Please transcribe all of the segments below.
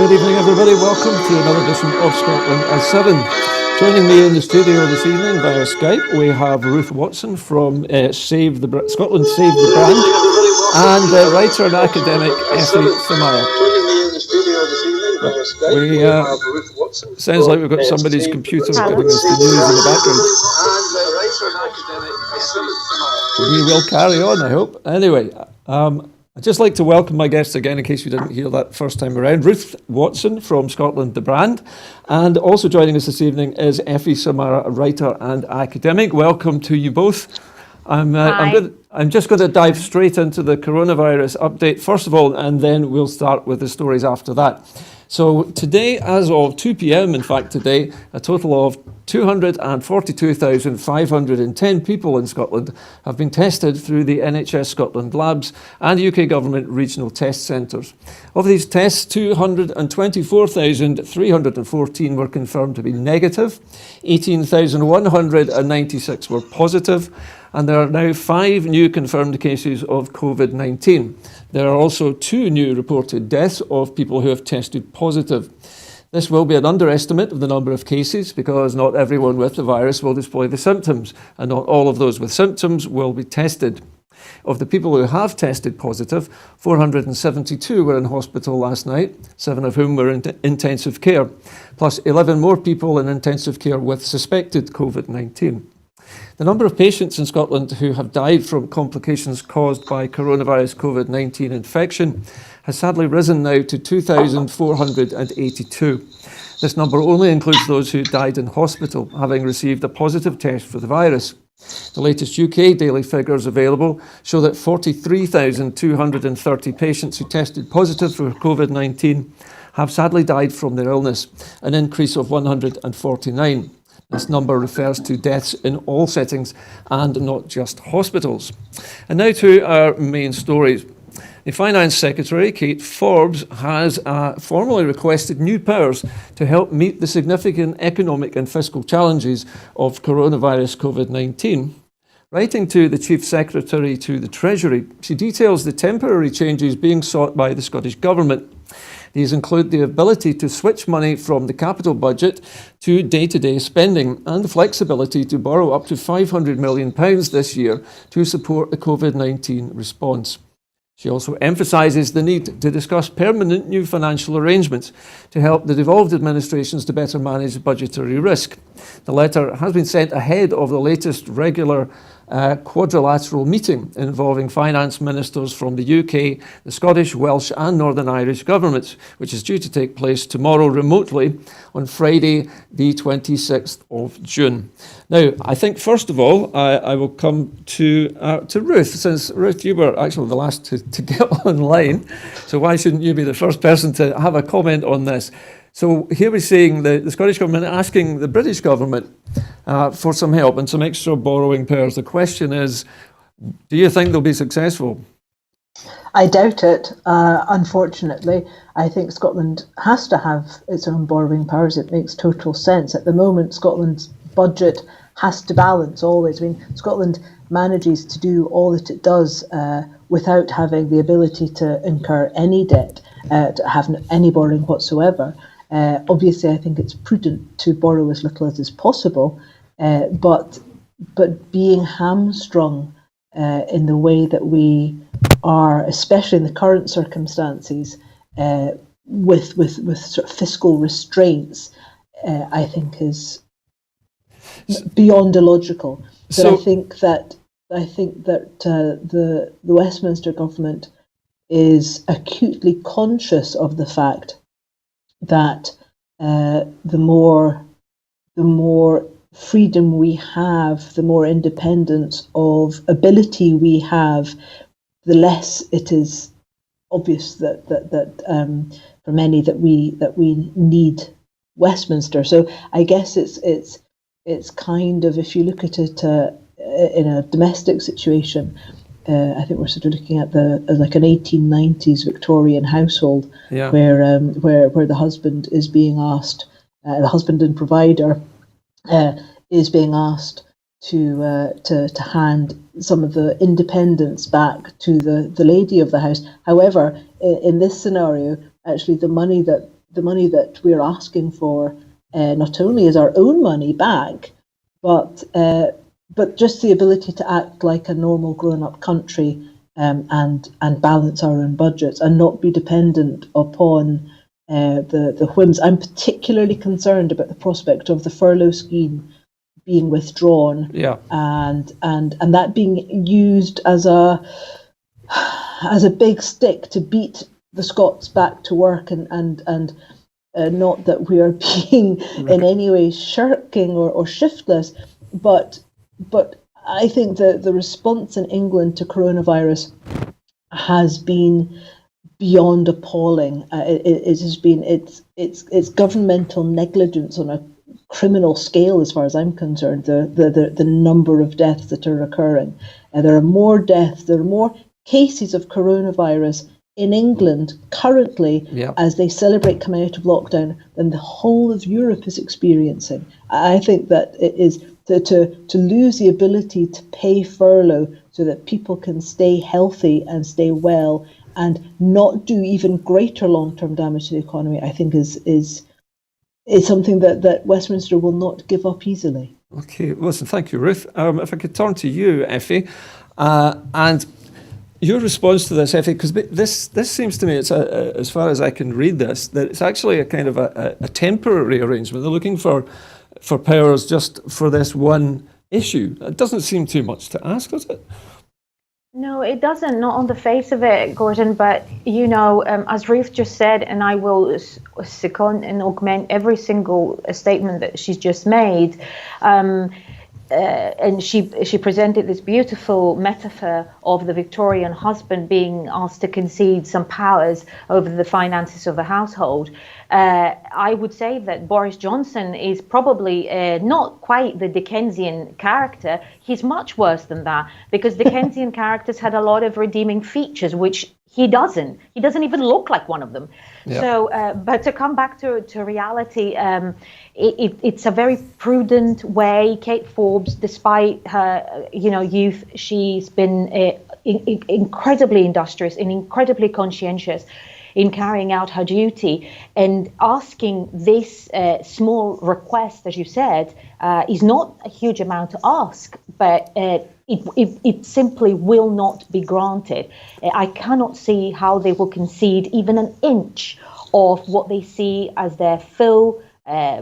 Good evening, everybody. Welcome to another edition of Scotland at 7. Joining me in the studio this evening via Skype, we have Ruth Watson from Scotland Save the Brand, and writer and academic Effie Samara. Sounds like we've got somebody's computer giving us the news in the background. We will carry on, I hope. Anyway, I'd just like to welcome my guests again, in case you didn't hear that first time around. Ruth Watson from Scotland the Brand, and also joining us this evening is Effie Samara, a writer and academic. Welcome to you both. I'm just going to dive straight into the coronavirus update first of all, and then we'll start with the stories after that. So today, as of 2 p.m, in fact today, a total of 242,510 people in Scotland have been tested through the NHS Scotland labs and UK Government regional test centres. Of these tests, 224,314 were confirmed to be negative, 18,196 were positive, and there are now 5 new confirmed cases of COVID-19. There are also 2 new reported deaths of people who have tested positive. This will be an underestimate of the number of cases because not everyone with the virus will display the symptoms, and not all of those with symptoms will be tested. Of the people who have tested positive, 472 were in hospital last night, 7 of whom were in intensive care, plus 11 more people in intensive care with suspected COVID-19. The number of patients in Scotland who have died from complications caused by coronavirus COVID-19 infection has sadly risen now to 2,482. This number only includes those who died in hospital, having received a positive test for the virus. The latest UK daily figures available show that 43,230 patients who tested positive for COVID-19 have sadly died from their illness, an increase of 149. This number refers to deaths in all settings and not just hospitals. And now to our main stories. The Finance Secretary, Kate Forbes, has formally requested new powers to help meet the significant economic and fiscal challenges of coronavirus COVID-19. Writing to the Chief Secretary to the Treasury, she details the temporary changes being sought by the Scottish Government. These include the ability to switch money from the capital budget to day-to-day spending and the flexibility to borrow up to £500 million this year to support the COVID-19 response. She also emphasises the need to discuss permanent new financial arrangements to help the devolved administrations to better manage budgetary risk. The letter has been sent ahead of the latest regular quadrilateral meeting involving finance ministers from the UK, the Scottish, Welsh and Northern Irish governments, which is due to take place tomorrow remotely on Friday, the 26th of June. Now, I think first of all, I will come to Ruth, since Ruth, you were actually the last to get online, so why shouldn't you be the first person to have a comment on this? So here we're seeing the Scottish Government asking the British Government for some help and some extra borrowing powers. The question is, do you think they'll be successful? I doubt it, unfortunately. I think Scotland has to have its own borrowing powers. It makes total sense. At the moment, Scotland's budget has to balance always. I mean, Scotland manages to do all that it does without having the ability to incur any debt, to have any borrowing whatsoever. Obviously, I think it's prudent to borrow as little as is possible, but being hamstrung in the way that we are, especially in the current circumstances, with sort of fiscal restraints, I think is beyond illogical. But I think that the Westminster government is acutely conscious of the fact that the more freedom we have, the more independence of ability we have, the less it is obvious that for many that we need Westminster. So I guess it's kind of, if you look at it in a domestic situation, I think we're sort of looking at like an 1890s Victorian household, yeah, where the husband is being asked, the husband and provider is being asked to hand some of the independence back to the lady of the house. However, in this scenario, actually the money that the money that we're asking for not only is our own money back, but just the ability to act like a normal grown-up country and balance our own budgets and not be dependent upon the whims. I'm particularly concerned about the prospect of the furlough scheme being withdrawn, and that being used as a big stick to beat the Scots back to work, and not that we are being in any way shirking or shiftless, but I think that the response in England to coronavirus has been beyond appalling. It has been it's governmental negligence on a criminal scale, as far as I'm concerned. The number of deaths that are occurring, there are more deaths, there are more cases of coronavirus in England currently as they celebrate coming out of lockdown than the whole of Europe is experiencing. I think that it is to lose the ability to pay furlough so that people can stay healthy and stay well and not do even greater long-term damage to the economy, I think is something that Westminster will not give up easily. Okay, listen, thank you, Ruth. If I could turn to you, Effie, and your response to this, Effie, because this seems to me, it's as far as I can read this, that it's actually a kind of a temporary arrangement. They're looking for powers just for this one issue. It doesn't seem too much to ask, does it? No, it doesn't, not on the face of it, Gordon, but, as Ruth just said, and I will second and augment every single statement that she's just made, and she presented this beautiful metaphor of the Victorian husband being asked to concede some powers over the finances of the household. I would say that Boris Johnson is probably not quite the Dickensian character. He's much worse than that, because Dickensian characters had a lot of redeeming features, which he doesn't. He doesn't even look like one of them. Yeah. So, but to come back to reality, it's a very prudent way. Kate Forbes, despite her youth, she's been incredibly industrious and incredibly conscientious in carrying out her duty, and asking this small request, as you said, is not a huge amount to ask, but it simply will not be granted. I cannot see how they will concede even an inch of what they see as their full, as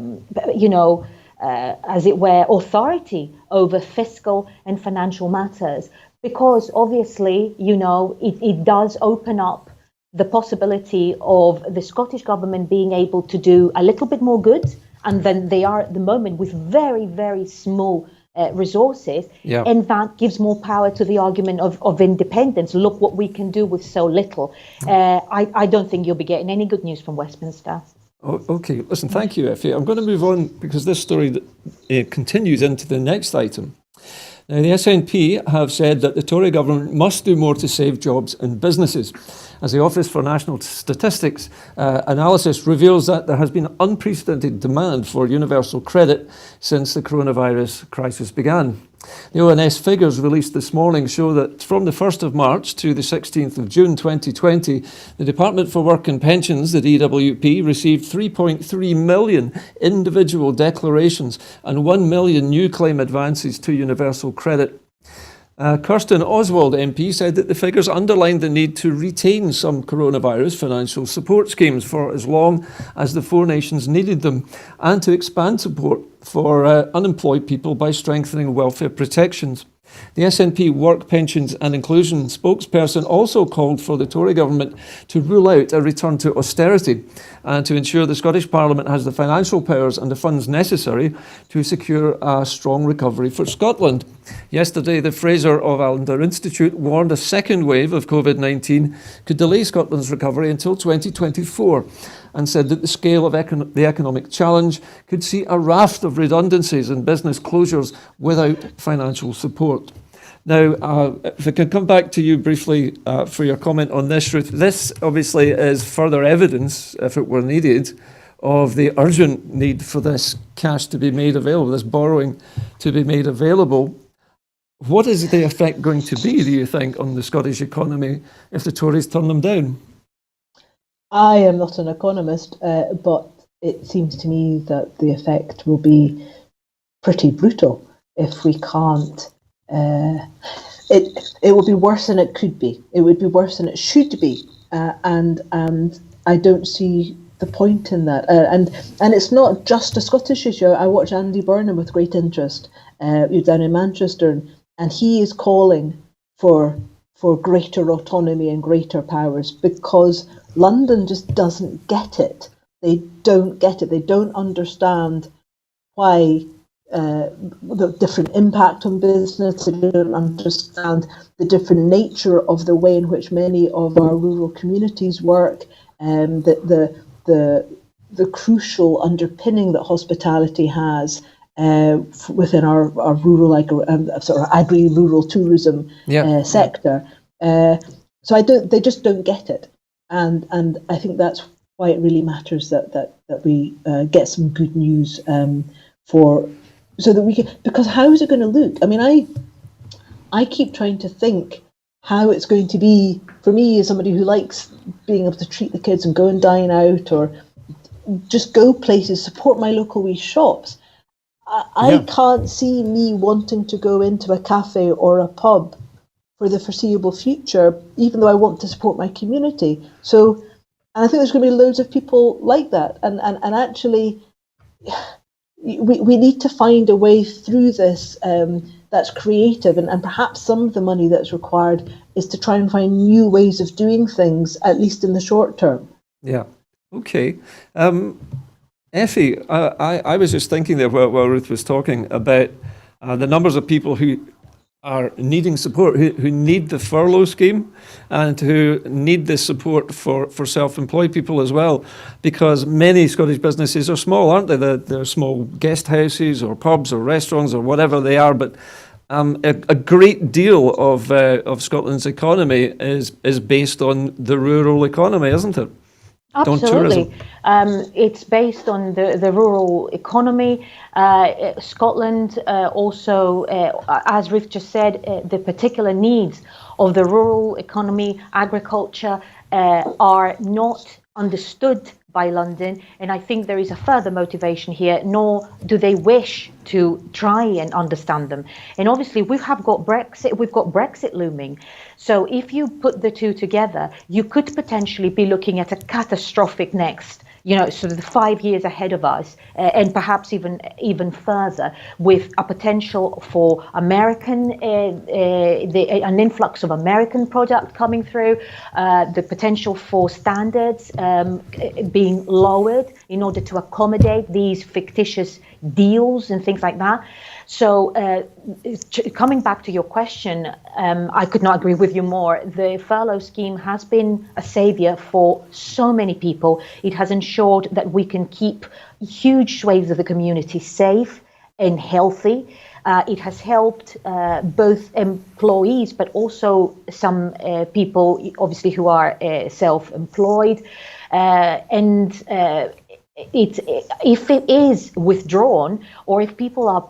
it were, authority over fiscal and financial matters, because obviously, it does open up the possibility of the Scottish government being able to do a little bit more good, and than they are at the moment with very, very small resources. Yeah. And that gives more power to the argument of independence. Look what we can do with so little. I don't think you'll be getting any good news from Westminster. Oh, okay, listen, thank you, Effie. I'm going to move on because this story continues into the next item. Now, the SNP have said that the Tory government must do more to save jobs and businesses, as the Office for National Statistics analysis reveals that there has been unprecedented demand for universal credit since the coronavirus crisis began. The ONS figures released this morning show that from the 1st of March to the 16th of June 2020, the Department for Work and Pensions, the DWP, received 3.3 million individual declarations and 1 million new claim advances to universal credit. Kirsten Oswald MP said that the figures underlined the need to retain some coronavirus financial support schemes for as long as the four nations needed them, and to expand support for unemployed people by strengthening welfare protections. The SNP Work, Pensions and Inclusion spokesperson also called for the Tory government to rule out a return to austerity and to ensure the Scottish Parliament has the financial powers and the funds necessary to secure a strong recovery for Scotland. Yesterday, the Fraser of Allender Institute warned a second wave of COVID-19 could delay Scotland's recovery until 2024, and said that the scale of the economic challenge could see a raft of redundancies and business closures without financial support. Now, if I can come back to you briefly for your comment on this, Ruth, this obviously is further evidence, if it were needed, of the urgent need for this cash to be made available, this borrowing to be made available. What is the effect going to be, do you think, on the Scottish economy if the Tories turn them down? I am not an economist, but it seems to me that the effect will be pretty brutal if we can't. It will be worse than it could be. It would be worse than it should be, and I don't see the point in that. And it's not just a Scottish issue. I watch Andy Burnham with great interest. You're down in Manchester, and he is calling for greater autonomy and greater powers because London just doesn't get it. They don't get it. They don't understand why the different impact on business. They don't understand the different nature of the way in which many of our rural communities work. The crucial underpinning that hospitality has within our rural, sort of agri-rural tourism sector. So they just don't get it, and I think that's why it really matters that we get some good news so that we can, because how is it going to look? I mean, I keep trying to think how it's going to be for me as somebody who likes being able to treat the kids and go and dine out or just go places, support my local wee shops. I can't see me wanting to go into a cafe or a pub for the foreseeable future, even though I want to support my community. So, and I think there's going to be loads of people like that. And actually, we need to find a way through this that's creative. And perhaps some of the money that's required is to try and find new ways of doing things, at least in the short term. Yeah. Okay. Effie, I was just thinking there while Ruth was talking about the numbers of people who are needing support, who need the furlough scheme and who need this support for self-employed people as well, because many Scottish businesses are small, aren't they? They're small guest houses or pubs or restaurants or whatever they are, but a great deal of Scotland's economy is based on the rural economy, isn't it? Absolutely. It's based on the rural economy. Scotland also, as Ruth just said, the particular needs of the rural economy, agriculture, are not understood by London, and I think there is a further motivation here, nor do they wish to try and understand them. And obviously we've got Brexit looming. So if you put the two together, you could potentially be looking at a catastrophic next, sort of the 5 years ahead of us, and perhaps even further, with a potential for an influx of American product coming through, the potential for standards being lowered in order to accommodate these fictitious deals and things like that. So coming back to your question, I could not agree with you more. The furlough scheme has been a savior for so many people. It has ensured that we can keep huge swathes of the community safe and healthy. It has helped both employees, but also some people, obviously, who are self-employed. If it is withdrawn, or if people are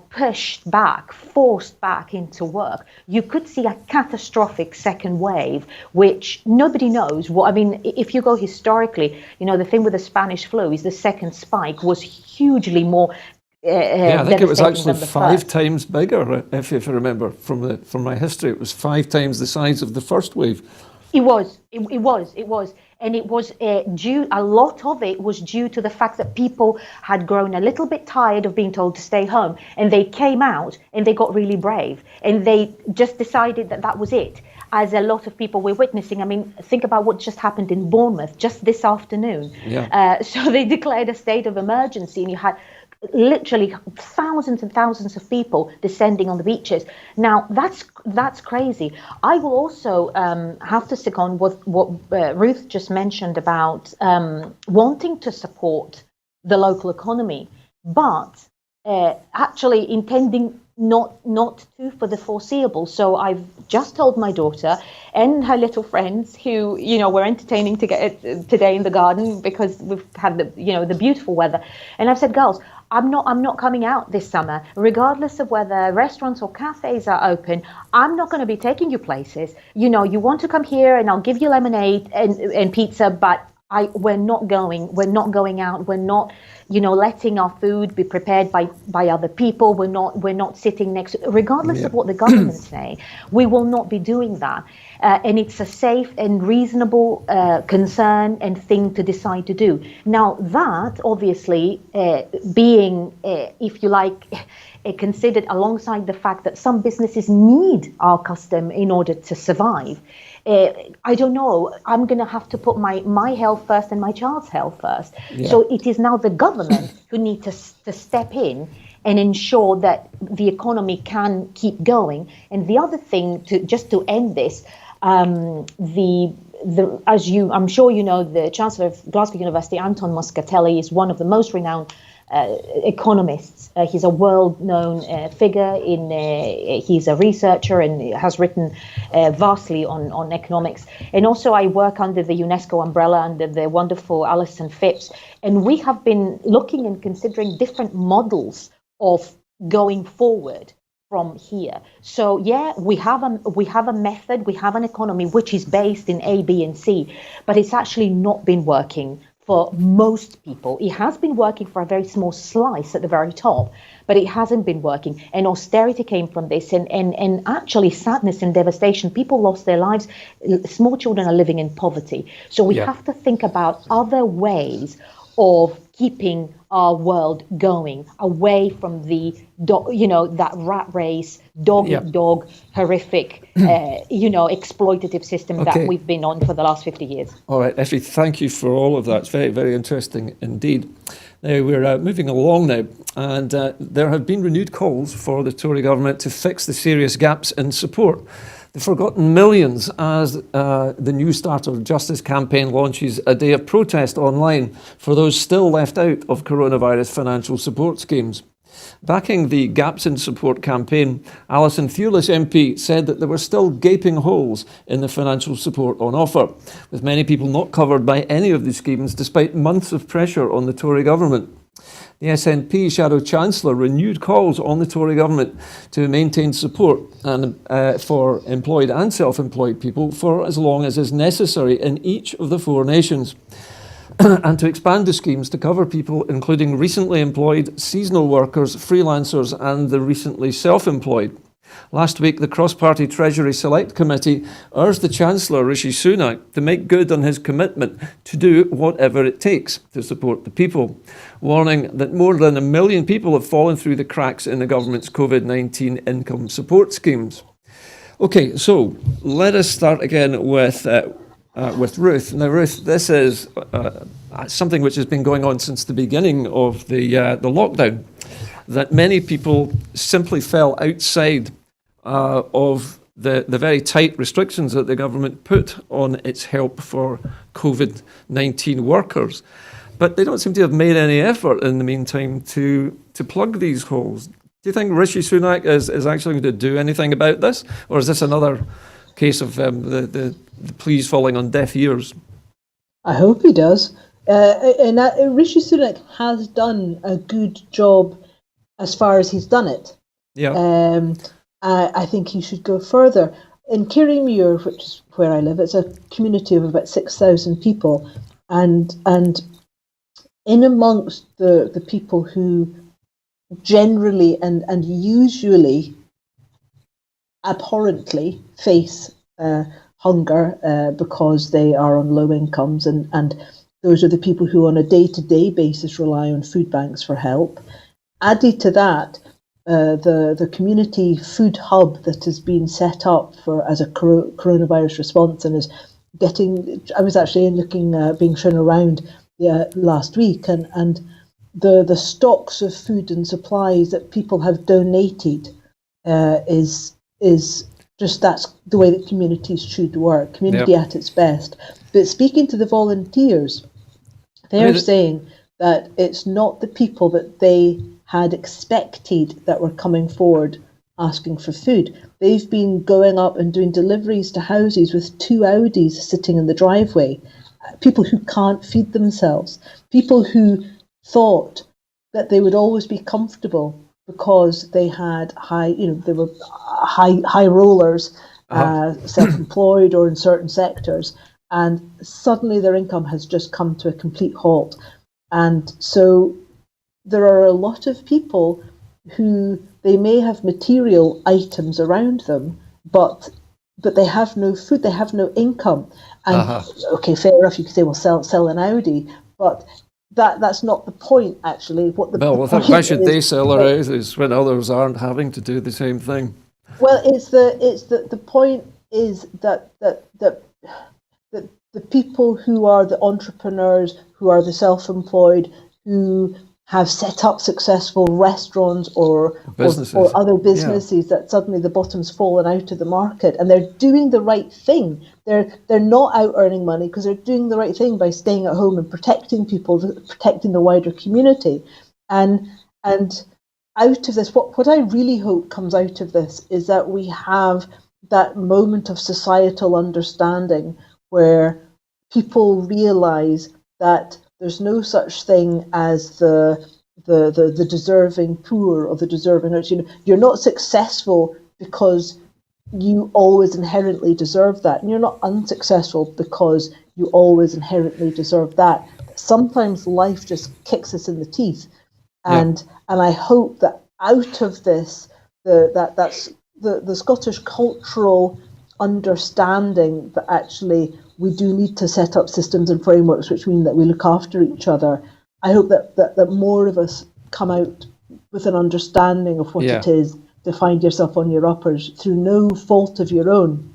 forced back into work, you could see a catastrophic second wave, which nobody knows what. I mean, if you go historically, the thing with the Spanish flu is the second spike was hugely more. I think it was actually 5 times bigger. If you remember from my history, it was 5 times the size of the first wave. It was, and it was due. A lot of it was due to the fact that people had grown a little bit tired of being told to stay home, and they came out and they got really brave, and they just decided that was it. As a lot of people were witnessing. I mean, think about what just happened in Bournemouth just this afternoon. Yeah. So they declared a state of emergency, and you had literally thousands and thousands of people descending on the beaches. Now that's crazy. I will also have to stick on what Ruth just mentioned about wanting to support the local economy, but actually intending not to for the foreseeable. So I've just told my daughter and her little friends, who we're entertaining today in the garden because we've had the beautiful weather, and I've said, girls, I'm not coming out this summer, regardless of whether restaurants or cafes are open. I'm not going to be taking you places. You want to come here and I'll give you lemonade and pizza, but we're not going out, we're not, letting our food be prepared by other people, we're not sitting next, regardless of what the government say, we will not be doing that. And it's a safe and reasonable concern and thing to decide to do. Now that obviously being, if you like, considered alongside the fact that some businesses need our custom in order to survive. I don't know, I'm going to have to put my health first and my child's health first. Yeah. So it is now the government who need to step in and ensure that the economy can keep going. And the other thing, to end this, I'm sure you know, the Chancellor of Glasgow University, Anton Muscatelli, is one of the most renowned economists. He's a world-known figure. He's a researcher and has written vastly on economics. And also, I work under the UNESCO umbrella under the wonderful Alison Phipps, and we have been looking and considering different models of going forward from here. So yeah, we have a method, we have an economy which is based in A, B, and C, but it's actually not been working for most people. It has been working for a very small slice at the very top, but it hasn't been working. And austerity came from this, and actually sadness and devastation. People lost their lives. Small children are living in poverty. So we have to think about other ways of keeping our world going away from the, that rat race, dog, horrific, exploitative system that we've been on for the last 50 years. All right, Effie, thank you for all of that. It's very, very interesting indeed. Now, we're moving along now, and there have been renewed calls for the Tory government to fix the serious gaps in support. The Forgotten Millions, as the New Start of Justice campaign launches a day of protest online for those still left out of coronavirus financial support schemes. Backing the Gaps in Support campaign, Alison Thewliss MP said that there were still gaping holes in the financial support on offer, with many people not covered by any of the schemes despite months of pressure on the Tory government. The SNP Shadow Chancellor renewed calls on the Tory government to maintain support for employed and self-employed people for as long as is necessary in each of the four nations, and to expand the schemes to cover people including recently employed, seasonal workers, freelancers and the recently self-employed. Last week, the Cross-Party Treasury Select Committee urged the Chancellor, Rishi Sunak, to make good on his commitment to do whatever it takes to support the people, warning that more than 1 million people have fallen through the cracks in the government's COVID-19 income support schemes. Okay, so let us start again with Ruth. Now, Ruth, this is something which has been going on since the beginning of the lockdown, that many people simply fell outside of the very tight restrictions that the government put on its help for COVID-19 workers. But they don't seem to have made any effort in the meantime to plug these holes. Do you think Rishi Sunak is actually going to do anything about this? Or is this another case of the pleas falling on deaf ears? I hope he does. Rishi Sunak has done a good job as far as he's done it. Yeah. I think he should go further. In Kirriemuir, which is where I live, it's a community of about 6,000 people, and in amongst the people who generally and usually abhorrently face hunger because they are on low incomes, and those are the people who on a day-to-day basis rely on food banks for help. Added to that, the community food hub that has been set up as a coronavirus response and is getting, I was actually being shown around last week, and the stocks of food and supplies that people have donated is just, that's the way that communities should work, community at its best. But speaking to the volunteers, they're saying that it's not the people that they had expected that were coming forward asking for food. They've been going up and doing deliveries to houses with 2 Audis sitting in the driveway. People who can't feed themselves. People who thought that they would always be comfortable because they had they were high rollers, self-employed or in certain sectors, and suddenly their income has just come to a complete halt. And so there are a lot of people who they may have material items around them, but they have no food, they have no income. And okay, fair enough, you could say, well, sell an Audi, but that's not the point, actually. Why should they sell their houses when others aren't having to do the same thing? Well, the point is that the people who are the entrepreneurs, who are the self-employed, who have set up successful restaurants or other businesses, that suddenly the bottom's fallen out of the market, and they're doing the right thing. They're not out earning money because they're doing the right thing by staying at home and protecting people, protecting the wider community. And out of this, what I really hope comes out of this is that we have that moment of societal understanding where people realize that there's no such thing as the deserving poor or the deserving rich. You're not successful because you always inherently deserve that, and you're not unsuccessful because you always inherently deserve that. Sometimes life just kicks us in the teeth, and I hope that out of this, that's the Scottish cultural understanding that actually we do need to set up systems and frameworks which mean that we look after each other. I hope that more of us come out with an understanding of what it is to find yourself on your uppers through no fault of your own.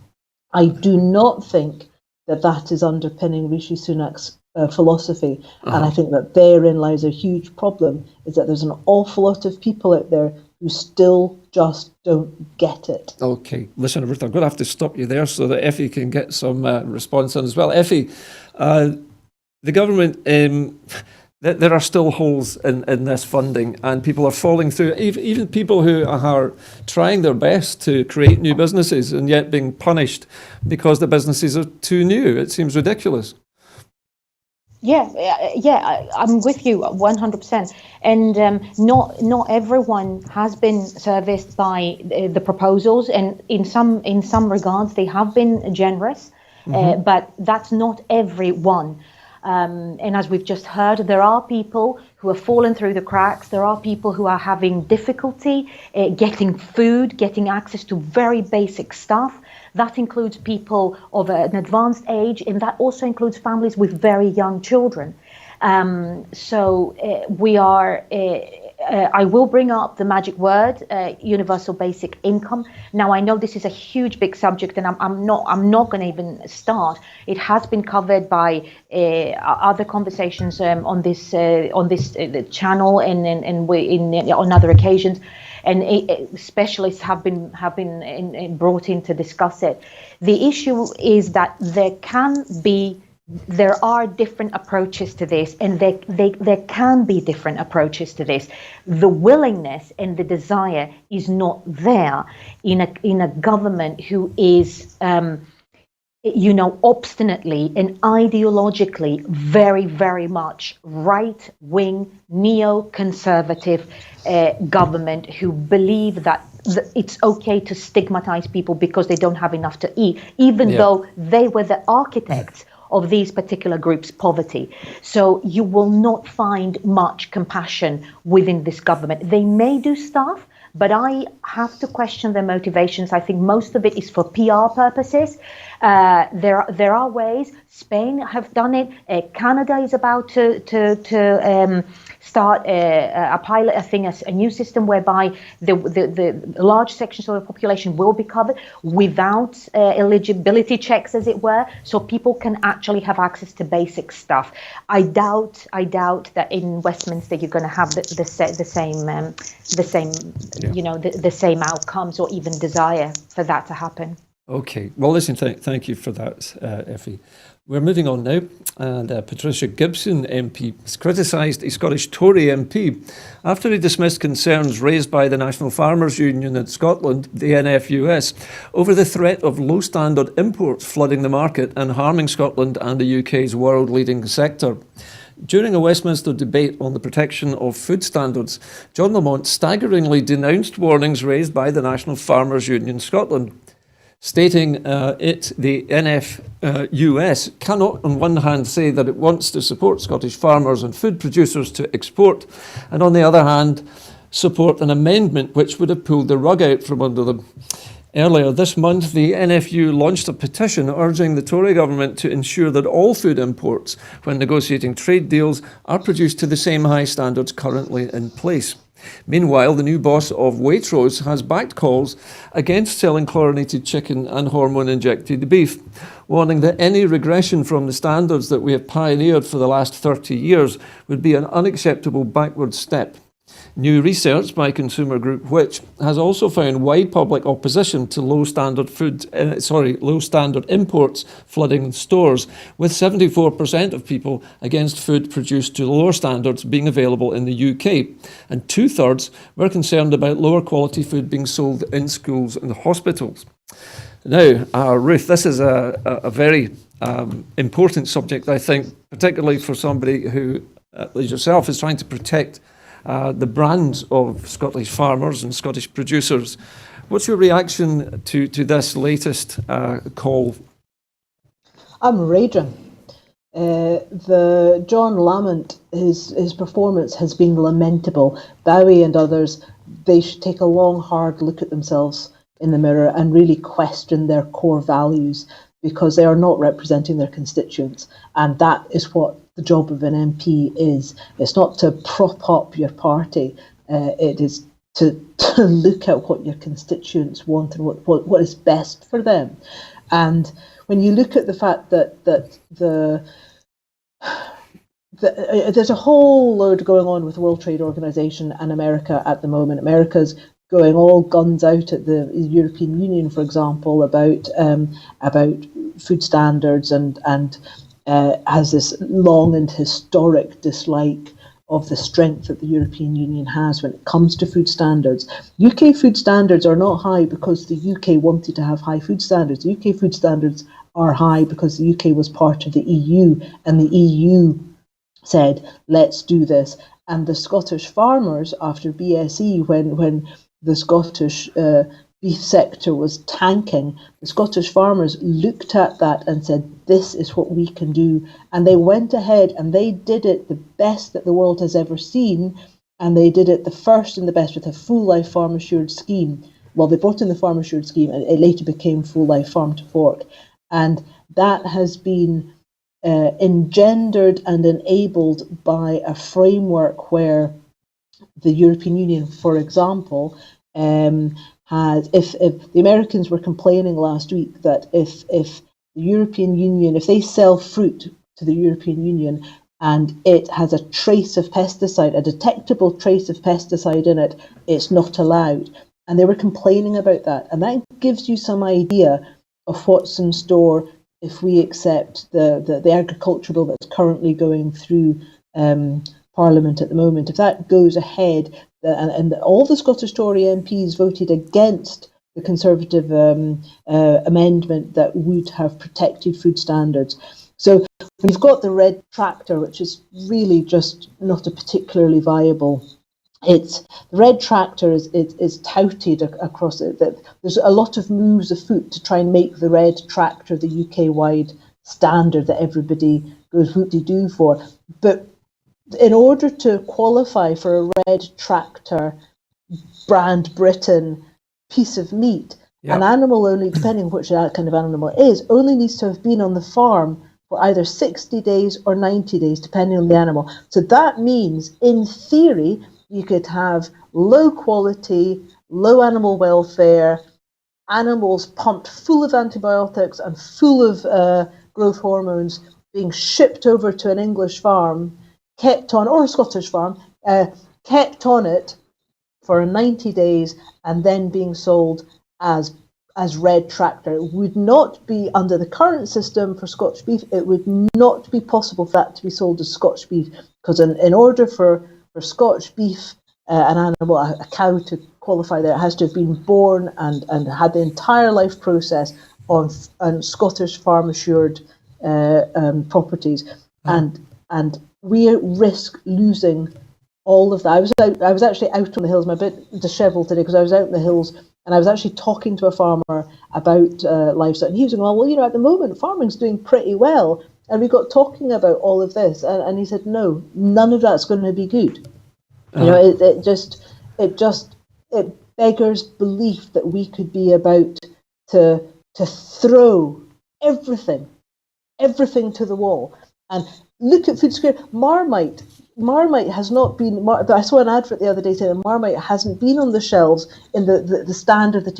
I do not think that is underpinning Rishi Sunak's philosophy, and I think that therein lies a huge problem, is that there's an awful lot of people out there who still just don't get it. Okay, listen, Ruth, I'm going to have to stop you there so that Effie can get some response on as well. Effie, the government, there are still holes in this funding, and people are falling through, even people who are trying their best to create new businesses and yet being punished because the businesses are too new. It seems ridiculous. Yeah, I'm with you 100%. And not everyone has been serviced by the proposals, and in some regards they have been generous, but that's not everyone. And as we've just heard, there are people who have fallen through the cracks. There are people who are having difficulty getting food, getting access to very basic stuff. That includes people of an advanced age, and that also includes families with very young children. So we are. I will bring up the magic word, universal basic income. Now, I know this is a huge, big subject, and I'm not going to even start. It has been covered by other conversations on this channel and on other occasions. And specialists have been brought in to discuss it. The issue is that there are different approaches to this, and there can be different approaches to this. The willingness and the desire is not there in a government who is obstinately and ideologically very, very much right-wing, neo-conservative government who believe that it's okay to stigmatize people because they don't have enough to eat, even though they were the architects of these particular groups' poverty. So you will not find much compassion within this government. They may do stuff, but I have to question their motivations. I think most of it is for PR purposes. There are ways. Spain have done it. Canada is about to start a pilot, a new system whereby the large sections of the population will be covered without eligibility checks, as it were, so people can actually have access to basic stuff. I doubt that in Westminster you're going to have the same outcomes or even desire for that to happen. Okay, well, listen, thank you for that, Effie. We're moving on now, and Patricia Gibson MP has criticised a Scottish Tory MP after he dismissed concerns raised by the National Farmers Union in Scotland, the NFUS, over the threat of low standard imports flooding the market and harming Scotland and the UK's world-leading sector. During a Westminster debate on the protection of food standards, John Lamont staggeringly denounced warnings raised by the National Farmers Union Scotland. stating the NFUS cannot on one hand say that it wants to support Scottish farmers and food producers to export, and on the other hand support an amendment which would have pulled the rug out from under them. Earlier this month, the NFU launched a petition urging the Tory government to ensure that all food imports, when negotiating trade deals, are produced to the same high standards currently in place. Meanwhile, the new boss of Waitrose has backed calls against selling chlorinated chicken and hormone-injected beef, warning that any regression from the standards that we have pioneered for the last 30 years would be an unacceptable backward step. New research by consumer group Which has also found wide public opposition to low standard imports flooding stores, with 74% of people against food produced to lower standards being available in the UK, and 2/3 were concerned about lower quality food being sold in schools and hospitals. Now, Ruth, this is a very important subject, I think, particularly for somebody who, as yourself, is trying to protect the brands of Scottish farmers and Scottish producers. What's your reaction to this latest call? I'm raging. The John Lamont, his performance has been lamentable. Bowie and others, they should take a long, hard look at themselves in the mirror and really question their core values, because they are not representing their constituents, and that is what the job of an MP is. It's not to prop up your party, it is to look at what your constituents want and what is best for them. And when you look at the fact that there's a whole load going on with the World Trade Organization and America at the moment. America's going all guns out at the European Union, for example, about food standards and has this long and historic dislike of the strength that the European Union has when it comes to food standards. UK food standards are not high because the UK wanted to have high food standards. The UK food standards are high because the UK was part of the EU, and the EU said, let's do this. And the Scottish farmers, after BSE, when the Scottish beef sector was tanking, the Scottish farmers looked at that and said, this is what we can do. And they went ahead and they did it the best that the world has ever seen. And they did it the first and the best with a full life farm assured scheme. Well, they brought in the farm assured scheme and it later became full life farm to fork. And that has been engendered and enabled by a framework where the European Union, for example, if the Americans were complaining last week that if the European Union, if they sell fruit to the European Union and it has a trace of pesticide, a detectable trace of pesticide in it, it's not allowed. And they were complaining about that. And that gives you some idea of what's in store if we accept the agriculture bill that's currently going through Parliament at the moment. If that goes ahead, and all the Scottish Tory MPs voted against the Conservative amendment that would have protected food standards. So when you've got the red tractor, which is really just not a particularly viable, the red tractor is touted across it, that there's a lot of moves afoot to try and make the red tractor the UK-wide standard that everybody goes whoop-de-doo for. But in order to qualify for a red tractor brand Britain piece of meat, an animal only, depending on which kind of animal it is, only needs to have been on the farm for either 60 days or 90 days, depending on the animal. So that means, in theory, you could have low quality, low animal welfare, animals pumped full of antibiotics and full of growth hormones being shipped over to an English farm, kept on, or a Scottish farm, kept on it for 90 days and then being sold as red tractor. It would not be, under the current system for Scotch beef, it would not be possible for that to be sold as Scotch beef, because in order for Scotch beef, an animal, a cow, to qualify there, it has to have been born and had the entire life process on Scottish farm assured properties, and we risk losing all of that. I was actually out on the hills. I'm a bit dishevelled today because I was out in the hills And I was actually talking to a farmer about livestock, and he was going, well, at the moment, farming's doing pretty well. And we got talking about all of this, and he said, no, none of that's going to be good. It beggars belief that we could be about to throw everything to the wall. And look at food security. Marmite has not been. I saw an advert the other day saying that Marmite hasn't been on the shelves in the standard that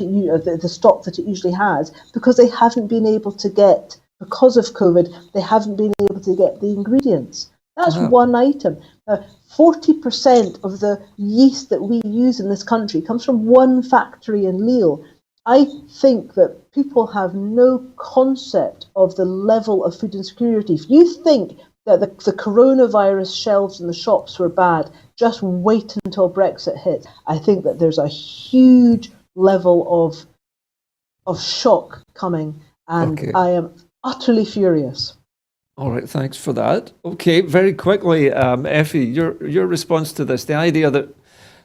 the stock that it usually has, because they haven't been able to get, because of COVID, they haven't been able to get the ingredients. That's one item. 40% of the yeast that we use in this country comes from one factory in Lille. I think that people have no concept of the level of food insecurity. If you think that the coronavirus shelves in the shops were bad, just wait until Brexit hits. I think that there's a huge level of shock coming, and I am utterly furious. All right, thanks for that. Okay, very quickly, Effie, your response to this, the idea that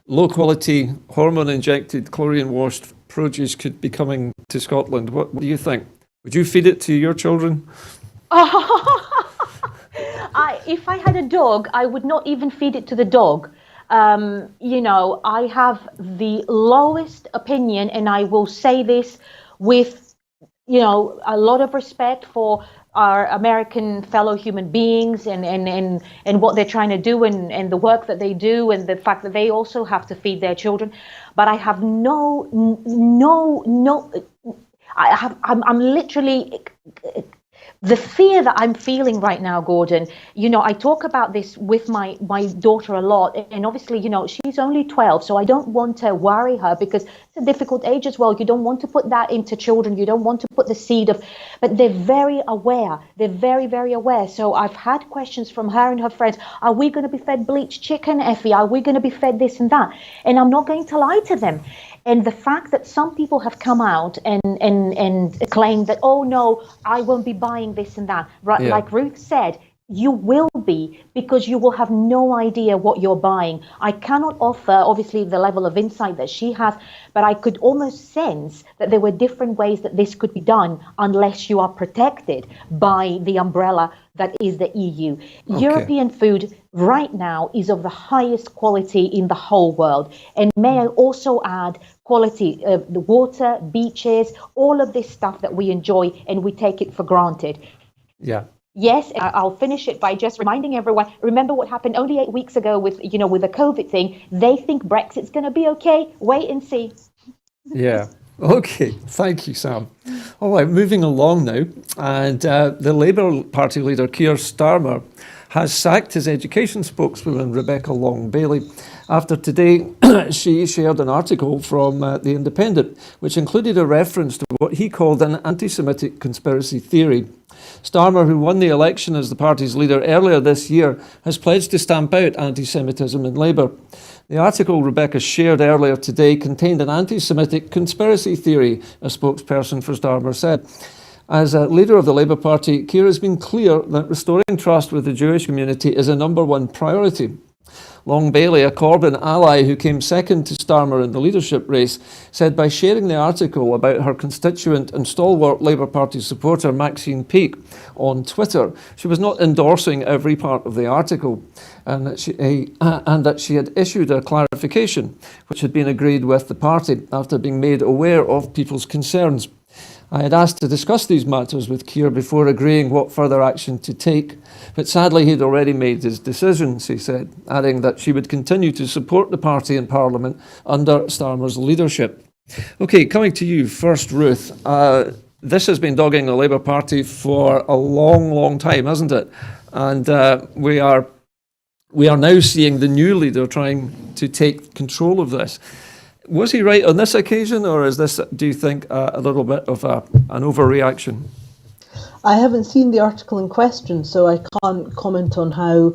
low-quality, hormone-injected, chlorine-washed produce could be coming to Scotland. What do you think? Would you feed it to your children? If I had a dog, I would not even feed it to the dog. I have the lowest opinion, and I will say this with, a lot of respect for our American fellow human beings and what they're trying to do and the work that they do and the fact that they also have to feed their children. But I have I'm literally, the fear that I'm feeling right now, Gordon, I talk about this with my daughter a lot, and obviously, she's only 12, so I don't want to worry her, because it's a difficult age as well. You don't want to put that into children. You don't want to put the seed of, but they're very aware. They're very, very aware. So I've had questions from her and her friends. Are we going to be fed bleached chicken, Effie? Are we going to be fed this and that? And I'm not going to lie to them. And the fact that some people have come out and claimed that, oh no, I won't be buying this and that. Right, yeah. Like Ruth said, you will be, because you will have no idea what you're buying. I cannot offer, obviously, the level of insight that she has, but I could almost sense that there were different ways that this could be done unless you are protected by the umbrella that is the EU. Okay. European food right now is of the highest quality in the whole world. And may I also add quality, the water, beaches, all of this stuff that we enjoy and we take it for granted. Yeah. Yes, I'll finish it by just reminding everyone, remember what happened only 8 weeks ago with the COVID thing. They think Brexit's going to be okay. Wait and see. Yeah. Okay. Thank you, Sam. All right, moving along now. And the Labour Party leader, Keir Starmer, has sacked his education spokeswoman, Rebecca Long-Bailey, after today she shared an article from The Independent, which included a reference to what he called an anti-Semitic conspiracy theory. Starmer, who won the election as the party's leader earlier this year, has pledged to stamp out anti-Semitism in Labour. The article Rebecca shared earlier today contained an anti-Semitic conspiracy theory, a spokesperson for Starmer said. As a leader of the Labour Party, Keir has been clear that restoring trust with the Jewish community is a number one priority. Long-Bailey, a Corbyn ally who came second to Starmer in the leadership race, said by sharing the article about her constituent and stalwart Labour Party supporter Maxine Peake on Twitter, she was not endorsing every part of the article, and that she had issued a clarification, which had been agreed with the party after being made aware of people's concerns. I had asked to discuss these matters with Keir before agreeing what further action to take, but sadly he'd already made his decisions, he said, adding that she would continue to support the party in Parliament under Starmer's leadership. Okay, coming to you first, Ruth. This has been dogging the Labour Party for a long, long time, hasn't it? And we are now seeing the new leader trying to take control of this. Was he right on this occasion, or is this, do you think, a little bit of an overreaction? I haven't seen the article in question, so I can't comment on how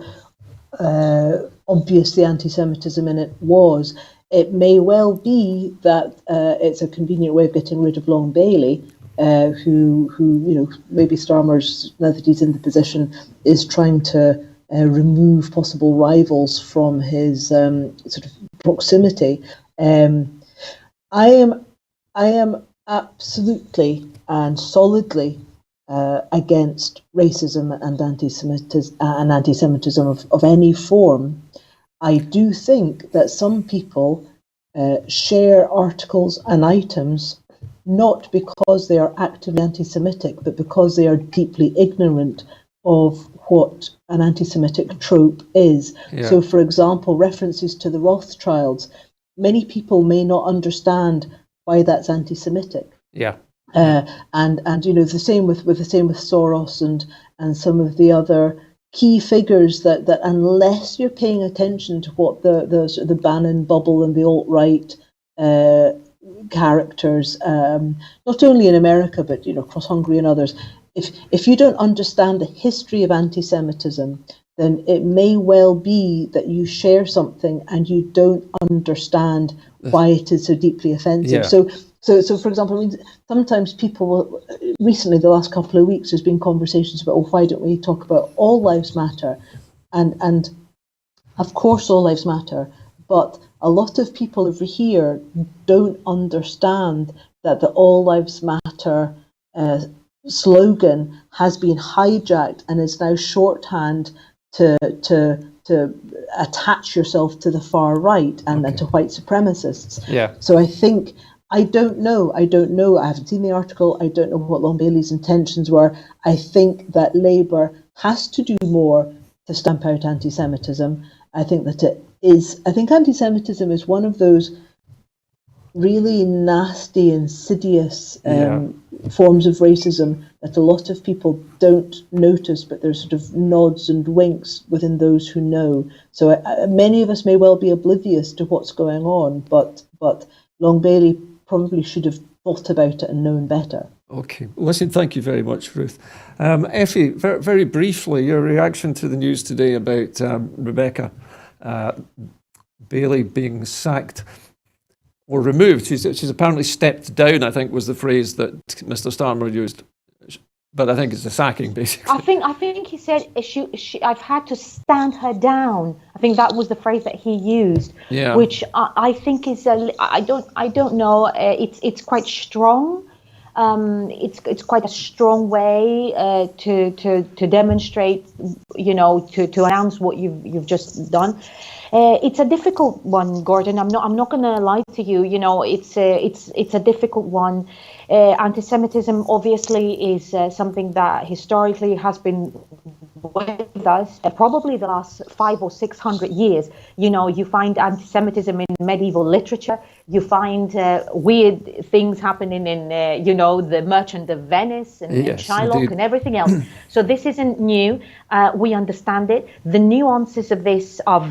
obvious the anti-Semitism in it was. It may well be that it's a convenient way of getting rid of Long-Bailey, who maybe Starmer's, now that he's in the position, is trying to remove possible rivals from his sort of proximity. I am I am absolutely and solidly against racism and anti-Semitism of any form. I do think that some people share articles and items not because they are actively anti-Semitic, but because they are deeply ignorant of what an anti-Semitic trope is. Yeah. So, for example, references to the Rothschilds, many people may not understand why that's anti-Semitic. Yeah. And you know, the same with Soros and some of the other key figures that unless you're paying attention to what the Bannon bubble and the alt-right characters, not only in America but you know across Hungary and others, if you don't understand the history of anti-Semitism, then it may well be that you share something and you don't understand why it is so deeply offensive. Yeah. So, for example, I mean, sometimes people will, recently, the last couple of weeks, there's been conversations about, oh, why don't we talk about all lives matter? And of course, all lives matter, but a lot of people over here don't understand that the all lives matter slogan has been hijacked and is now shorthand to attach yourself to the far right and to white supremacists. Yeah. So I think, I don't know. I haven't seen the article. I don't know what Long Bailey's intentions were. I think that Labour has to do more to stamp out anti-Semitism. I think anti-Semitism is one of those really nasty, insidious forms of racism that a lot of people don't notice, but there's sort of nods and winks within those who know. So many of us may well be oblivious to what's going on, but Long Bailey probably should have thought about it and known better. Okay. Listen, thank you very much, Ruth. Effie, very, very briefly, your reaction to the news today about Rebecca Bailey being sacked or removed. She's apparently stepped down, I think was the phrase that Mr. Starmer used. But I think it's a sacking, basically. I think he said I've had to stand her down. I think that was the phrase that he used, which I think is I don't know. It's quite strong. It's quite a strong way to demonstrate, you know, to announce what you've just done. It's a difficult one, Gordon. I'm not going to lie to you. You know, it's a difficult one. Anti-Semitism obviously is something that historically has been with us, probably the last 500 or 600 years. You know, you find anti-Semitism in medieval literature. You find weird things happening in, you know, the Merchant of Venice and Shylock indeed. And everything else. So this isn't new. We understand it. The nuances of this are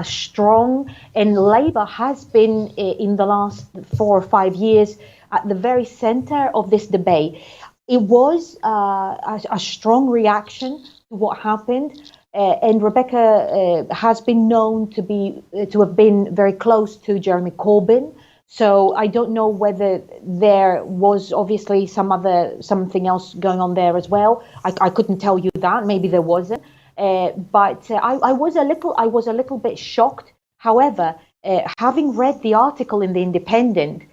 strong, and Labour has been in the last 4 or 5 years at the very centre of this debate. It was a strong reaction to what happened, and Rebecca has been known to have been very close to Jeremy Corbyn. So I don't know whether there was obviously something else going on there as well. I couldn't tell you that. Maybe there wasn't. But I was a little bit shocked. However, having read the article in The Independent,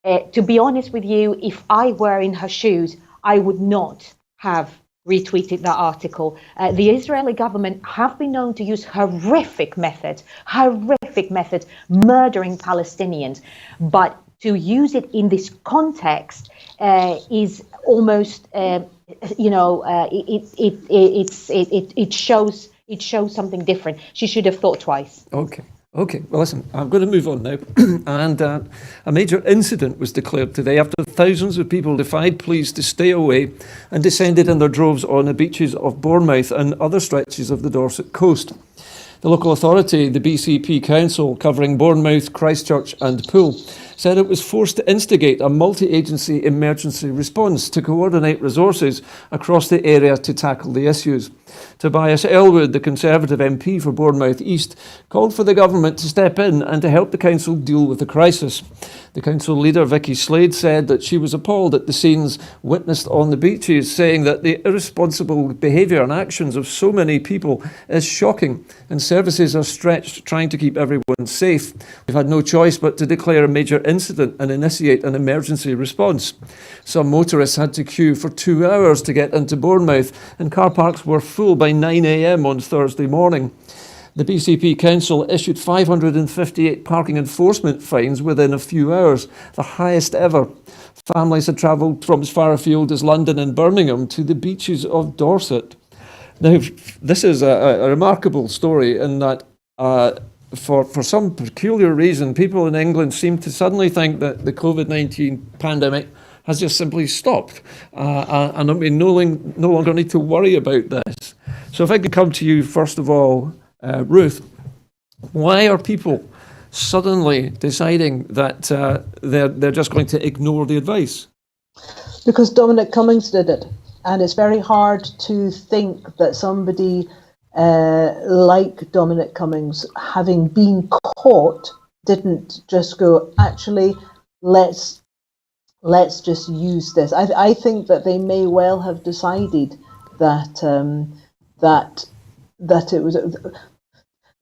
to be honest with you, if I were in her shoes, I would not have retweeted that article. The Israeli government have been known to use horrific methods, murdering Palestinians. But to use it in this context is almost, it shows something different. She should have thought twice. Okay, well listen, I'm going to move on now. And a major incident was declared today after thousands of people defied police to stay away and descended in their droves on the beaches of Bournemouth and other stretches of the Dorset coast. The local authority, the BCP Council, covering Bournemouth, Christchurch and Poole, said it was forced to instigate a multi-agency emergency response to coordinate resources across the area to tackle the issues. Tobias Elwood, the Conservative MP for Bournemouth East, called for the government to step in and to help the council deal with the crisis. The council leader, Vicky Slade, said that she was appalled at the scenes witnessed on the beaches, saying that the irresponsible behaviour and actions of so many people is shocking and services are stretched trying to keep everyone safe. We've had no choice but to declare a major incident and initiate an emergency response. Some motorists had to queue for 2 hours to get into Bournemouth, and car parks were full by 9 a.m. on Thursday morning. The BCP Council issued 558 parking enforcement fines within a few hours, the highest ever. Families had travelled from as far afield as London and Birmingham to the beaches of Dorset. Now, this is a remarkable story in that for some peculiar reason, people in England seem to suddenly think that the COVID-19 pandemic has just simply stopped, and we no longer need to worry about this. So if I could come to you first of all, Ruth, why are people suddenly deciding that they're just going to ignore the advice? Because Dominic Cummings did it, and it's very hard to think that somebody like Dominic Cummings, having been caught, didn't just go, actually, let's just use this. I think that they may well have decided that that it was.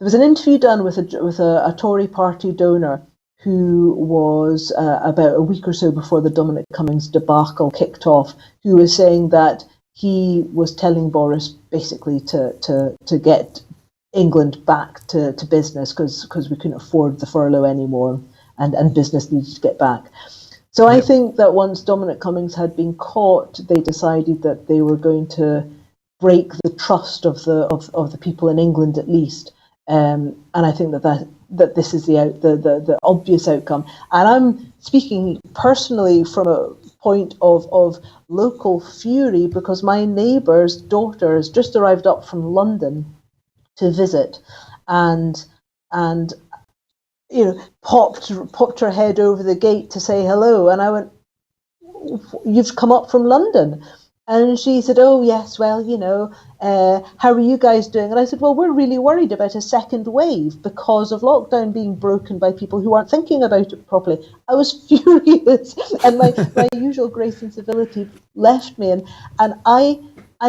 There was an interview done with a Tory party donor who was about a week or so before the Dominic Cummings debacle kicked off, who was saying that he was telling Boris basically to get England back to business because we couldn't afford the furlough anymore, and business needed to get back. So I think that once Dominic Cummings had been caught, they decided that they were going to break the trust of the people in England at least. And I think that this is the obvious outcome. And I'm speaking personally from a point of local fury, because my neighbour's daughter has just arrived up from London to visit, and popped her head over the gate to say hello, and I went, "You've come up from London?" And she said, "Oh, yes, well, how are you guys doing?" And I said, "Well, we're really worried about a second wave because of lockdown being broken by people who aren't thinking about it properly." I was furious, and my usual grace and civility left me. And I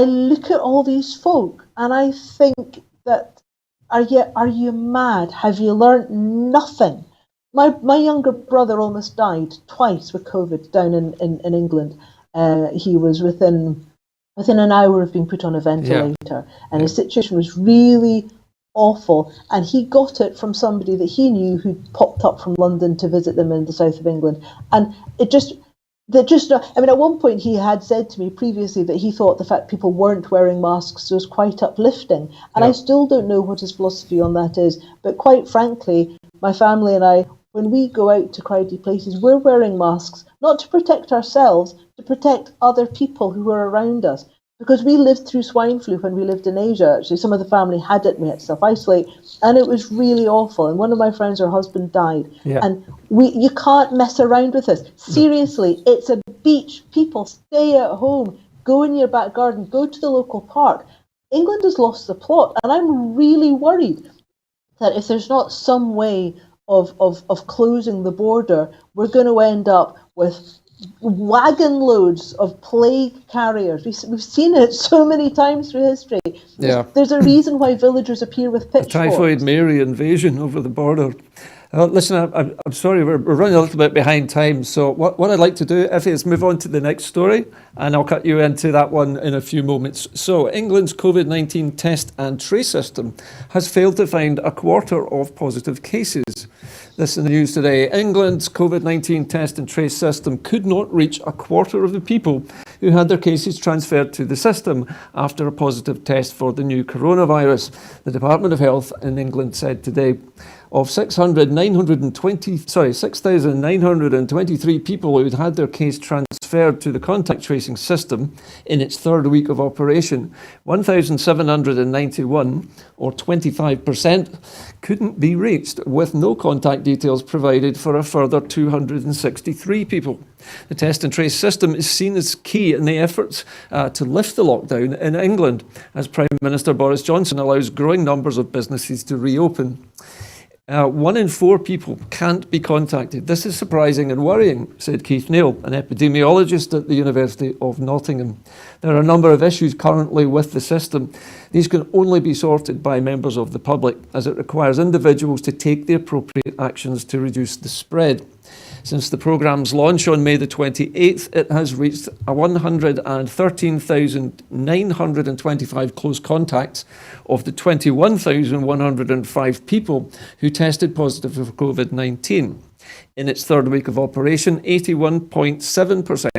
look at all these folk and I think that, are you mad? Have you learnt nothing? My younger brother almost died twice with COVID down in England. He was within an hour of being put on a ventilator, and his situation was really awful. And he got it from somebody that he knew who popped up from London to visit them in the south of England. And at one point he had said to me previously that he thought the fact people weren't wearing masks was quite uplifting. And I still don't know what his philosophy on that is. But quite frankly, my family and I, when we go out to crowded places, we're wearing masks, not to protect ourselves, to protect other people who are around us. Because we lived through swine flu when we lived in Asia. Actually, some of the family had it, we had to self-isolate, and it was really awful. And one of my friends, her husband died. Yeah. And you can't mess around with this. Seriously, it's a beach. People, stay at home. Go in your back garden. Go to the local park. England has lost the plot, and I'm really worried that if there's not some way of closing the border, we're going to end up with wagon loads of plague carriers. We've seen it so many times through history. Yeah. There's a reason why villagers appear with pitchforks. A Typhoid Mary invasion over the border. Listen, I'm sorry, we're running a little bit behind time. So what I'd like to do, Effie, is move on to the next story, and I'll cut you into that one in a few moments. So England's COVID-19 test and trace system has failed to find a quarter of positive cases. This in the news today. England's COVID-19 test and trace system could not reach a quarter of the people who had their cases transferred to the system after a positive test for the new coronavirus. The Department of Health in England said today. Of 6,923 people who had their case transferred to the contact tracing system in its third week of operation, 1,791, or 25%, couldn't be reached, with no contact details provided for a further 263 people. The test and trace system is seen as key in the efforts to lift the lockdown in England, as Prime Minister Boris Johnson allows growing numbers of businesses to reopen. 1 in 4 people can't be contacted. This is surprising and worrying, said Keith Neal, an epidemiologist at the University of Nottingham. There are a number of issues currently with the system. These can only be sorted by members of the public, as it requires individuals to take the appropriate actions to reduce the spread. Since the programme's launch on May the 28th, it has reached 113,925 close contacts of the 21,105 people who tested positive for COVID-19. In its third week of operation, 81.7%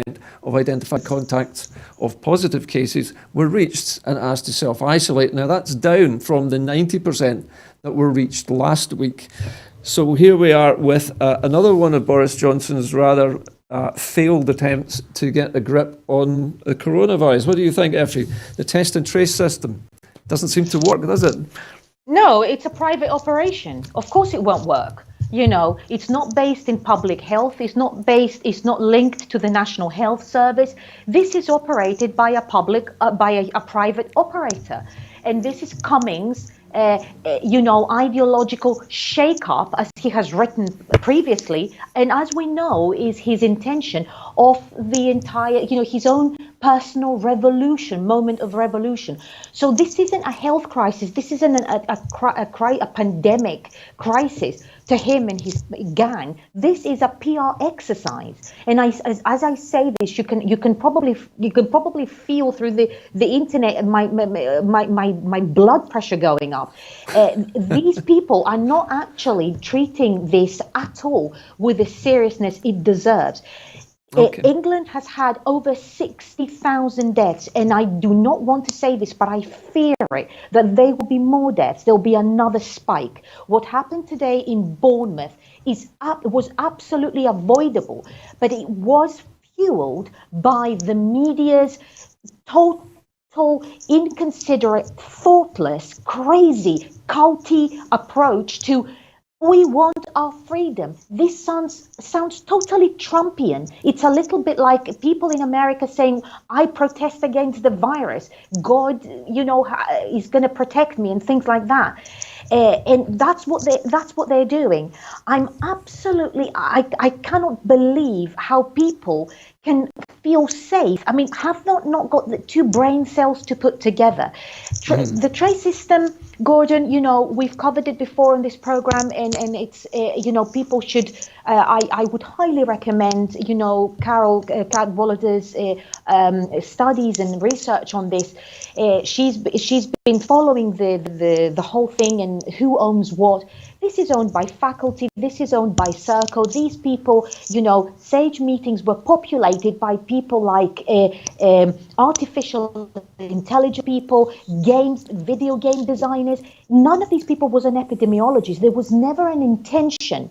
of identified contacts of positive cases were reached and asked to self-isolate. Now that's down from the 90% that were reached last week. So here we are with another one of Boris Johnson's rather failed attempts to get a grip on the coronavirus. What do you think, Effie? The test and trace system doesn't seem to work, does it? No, it's a private operation. Of course it won't work. You know, it's not based in public health. It's not linked to the National Health Service. This is operated by a private operator. And this is Cummings' ideological shake-up, as he has written previously, and as we know, is his intention of the entire, his own personal moment of revolution. So this isn't a health crisis. This isn't a pandemic crisis to him and his gang. This is a PR exercise. And as I say this, you can probably feel through the internet my blood pressure going up. These people are not actually treating this at all with the seriousness it deserves. Okay. England has had over 60,000 deaths, and I do not want to say this, but I fear it, that there will be more deaths. There'll be another spike. What happened today in Bournemouth was absolutely avoidable, but it was fueled by the media's total inconsiderate, thoughtless, crazy, culty approach to we want our freedom. This sounds totally Trumpian. It's a little bit like people in America saying, I protest against the virus. God, is going to protect me and things like that. And that's what they're doing. I cannot believe how people can feel safe. I mean, have not got the two brain cells to put together. The trace system, Gordon, we've covered it before on this program, and it's, people should, I would highly recommend, Carol Cadwallader's studies and research on this. She's been following the whole thing and who owns what. This is owned by faculty. This is owned by Serco. These people, SAGE meetings were populated by people like artificial intelligence people, video game designers. None of these people was an epidemiologist. There was never an intention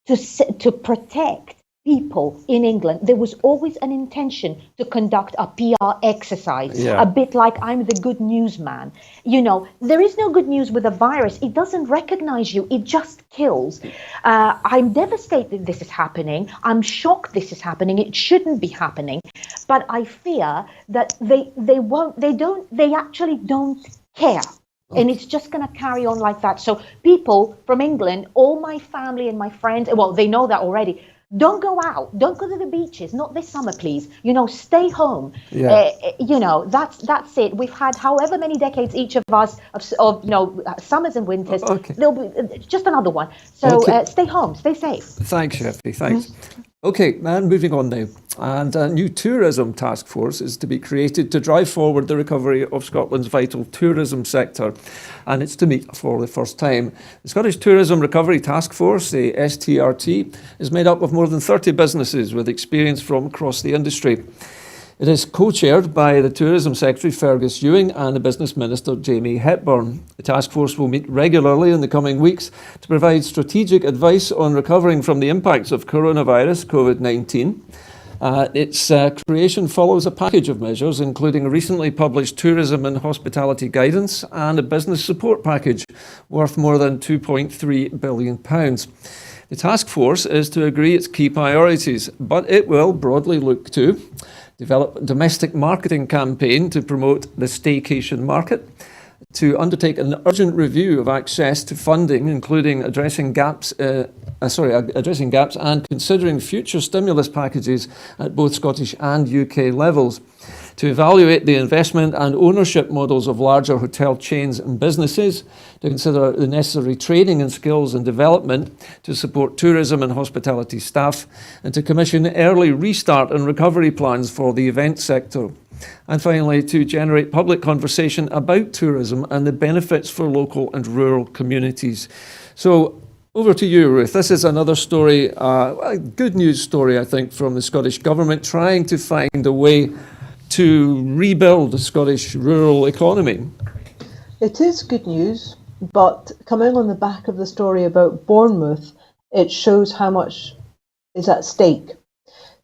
to protect people in England. There was always an intention to conduct a PR exercise, a bit like I'm the good news man. There is no good news with a virus. It doesn't recognize you. It just kills. I'm devastated this is happening. I'm shocked this is happening. It shouldn't be happening. But I fear that they actually don't care. And it's just going to carry on like that. So people from England, all my family and my friends, well, they know that already. Don't go out. Don't go to the beaches. Not this summer, please. Stay home. That's it. We've had however many decades each of us of summers and winters. Okay. There'll be just another one. So stay home. Stay safe. Thanks, Effie. Thanks. Okay, and moving on now. And a new tourism task force is to be created to drive forward the recovery of Scotland's vital tourism sector. And it's to meet for the first time. The Scottish Tourism Recovery Task Force, the STRT, is made up of more than 30 businesses with experience from across the industry. It is co-chaired by the Tourism Secretary Fergus Ewing and the Business Minister Jamie Hepburn. The task force will meet regularly in the coming weeks to provide strategic advice on recovering from the impacts of coronavirus, COVID-19. Its creation follows a package of measures, including a recently published tourism and hospitality guidance and a business support package worth more than £2.3 billion. The task force is to agree its key priorities, but it will broadly look to develop a domestic marketing campaign to promote the staycation market, to undertake an urgent review of access to funding, including addressing gaps and considering future stimulus packages at both Scottish and UK levels, to evaluate the investment and ownership models of larger hotel chains and businesses, to consider the necessary training and skills and development to support tourism and hospitality staff, and to commission early restart and recovery plans for the event sector. And finally, to generate public conversation about tourism and the benefits for local and rural communities. So over to you, Ruth. This is another story, a good news story, I think, from the Scottish Government, trying to find a way to rebuild the Scottish rural economy. It is good news, but coming on the back of the story about Bournemouth, it shows how much is at stake.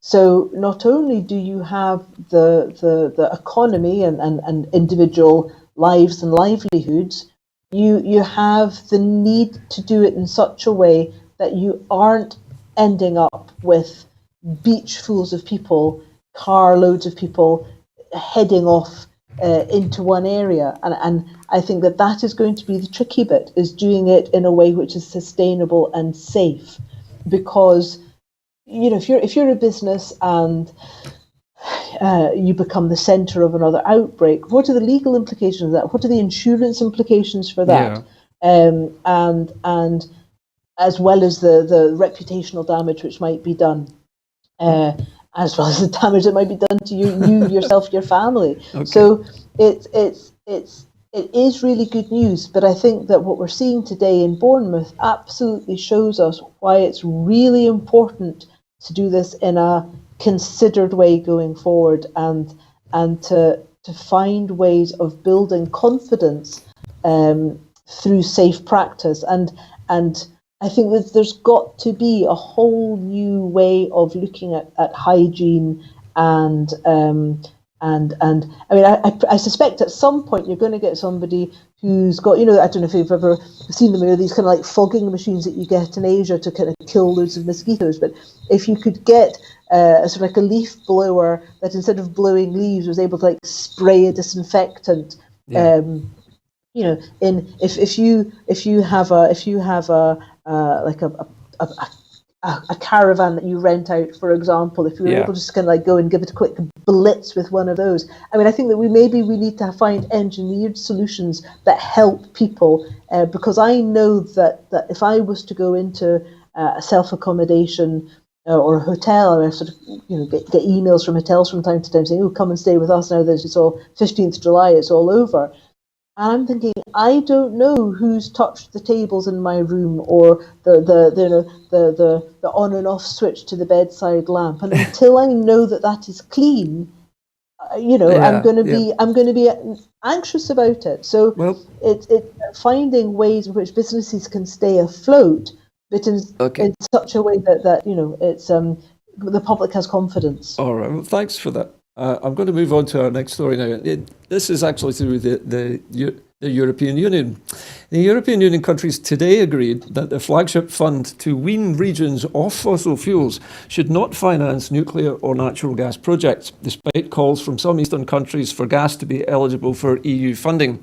So not only do you have the economy and individual lives and livelihoods, you have the need to do it in such a way that you aren't ending up with beach fulls of people, car loads of people heading off into one area. And I think that is going to be the tricky bit, is doing it in a way which is sustainable and safe. Because if you're a business and you become the centre of another outbreak, what are the legal implications of that? What are the insurance implications for that? Yeah. And as well as the reputational damage which might be done, as well as the damage that might be done to you yourself, your family. Okay. So it is really good news, but I think that what we're seeing today in Bournemouth absolutely shows us why it's really important to do this in a considered way going forward, and to find ways of building confidence through safe practice. And I think that there's got to be a whole new way of looking at hygiene and I mean, I suspect at some point you're going to get somebody who's got, I don't know if you've ever seen them, these kind of like fogging machines that you get in Asia to kind of kill loads of mosquitoes. But if you could get sort of like a leaf blower that instead of blowing leaves was able to like spray a disinfectant, yeah. If you have a caravan that you rent out, for example, if you were able to just kind of like go and give it a quick blitz with one of those. I mean, I think that we need to find engineered solutions that help people, because I know that if I was to go into a self-accommodation or a hotel, I sort of get emails from hotels from time to time saying, "Oh, come and stay with us now that it's all 15th July, it's all over." And I'm thinking, I don't know who's touched the tables in my room or the on and off switch to the bedside lamp. And until I know that is clean, I'm going to be anxious about it. So it's finding ways in which businesses can stay afloat, but in such a way that it's the public has confidence. All right. Well, thanks for that. I'm going to move on to our next story now. This is actually to do with the European Union. The European Union countries today agreed that the flagship fund to wean regions off fossil fuels should not finance nuclear or natural gas projects, despite calls from some eastern countries for gas to be eligible for EU funding.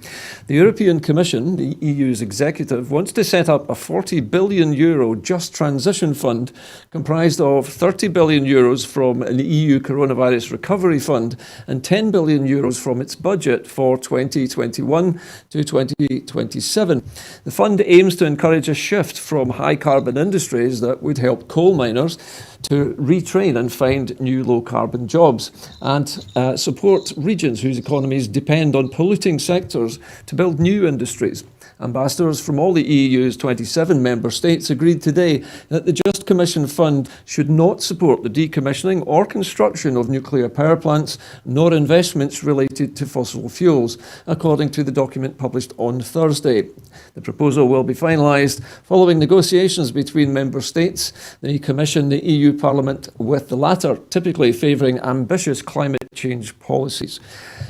The European Commission, the EU's executive, wants to set up a €40 billion Just Transition Fund comprised of €30 billion from an EU Coronavirus Recovery Fund and €10 billion from its budget for 2021 to 2027. The fund aims to encourage a shift from high-carbon industries that would help coal miners to retrain and find new low-carbon jobs, and support regions whose economies depend on polluting sectors to build new industries. Ambassadors from all the EU's 27 member states agreed today that the Just Commission Fund should not support the decommissioning or construction of nuclear power plants, nor investments related to fossil fuels, according to the document published on Thursday. The proposal will be finalised following negotiations between member states, the Commission, the EU Parliament, with the latter typically favouring ambitious climate change policies.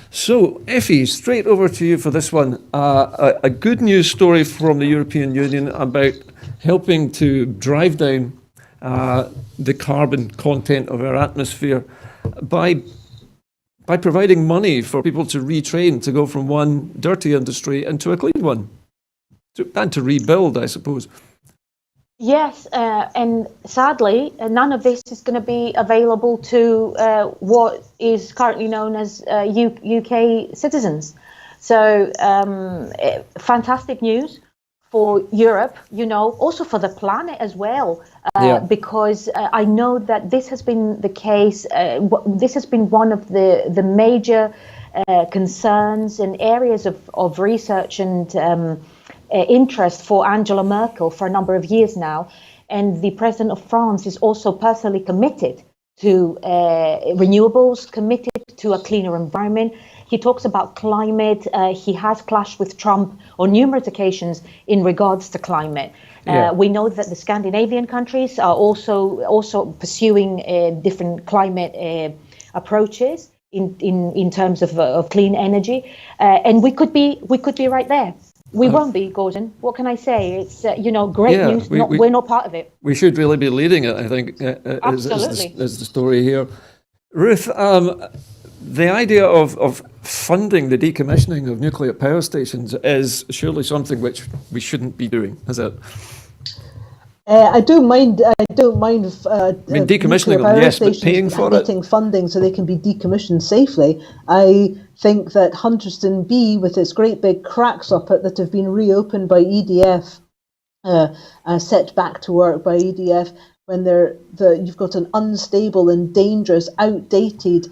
So, Effie, straight over to you for this one. A good news story from the European Union about helping to drive down the carbon content of our atmosphere by by providing money for people to retrain to go from one dirty industry into a clean one, and to rebuild, I suppose. Yes, and sadly, none of this is going to be available to what is currently known as UK citizens. So, fantastic news for Europe, also for the planet as well, because I know that this has been the case. This has been one of the major concerns and areas of research and interest for Angela Merkel for a number of years now. And the president of France is also personally committed to renewables, committed to a cleaner environment. He talks about climate. He has clashed with Trump on numerous occasions in regards to climate. We know that the Scandinavian countries are also pursuing different climate approaches in terms of clean energy, and we could be right there. We won't be, Gordon. What can I say? It's great news. We're not part of it. We should really be leading it, I think. Absolutely, is the story here, Ruth. The idea of funding the decommissioning of nuclear power stations is surely something which we shouldn't be doing, is it? I don't mind. Decommissioning them, yes, but paying for it, getting funding so they can be decommissioned safely. I think that Hunterston B, with its great big crack socket that have been reopened by EDF, set back to work by EDF, when you've got an unstable and dangerous, outdated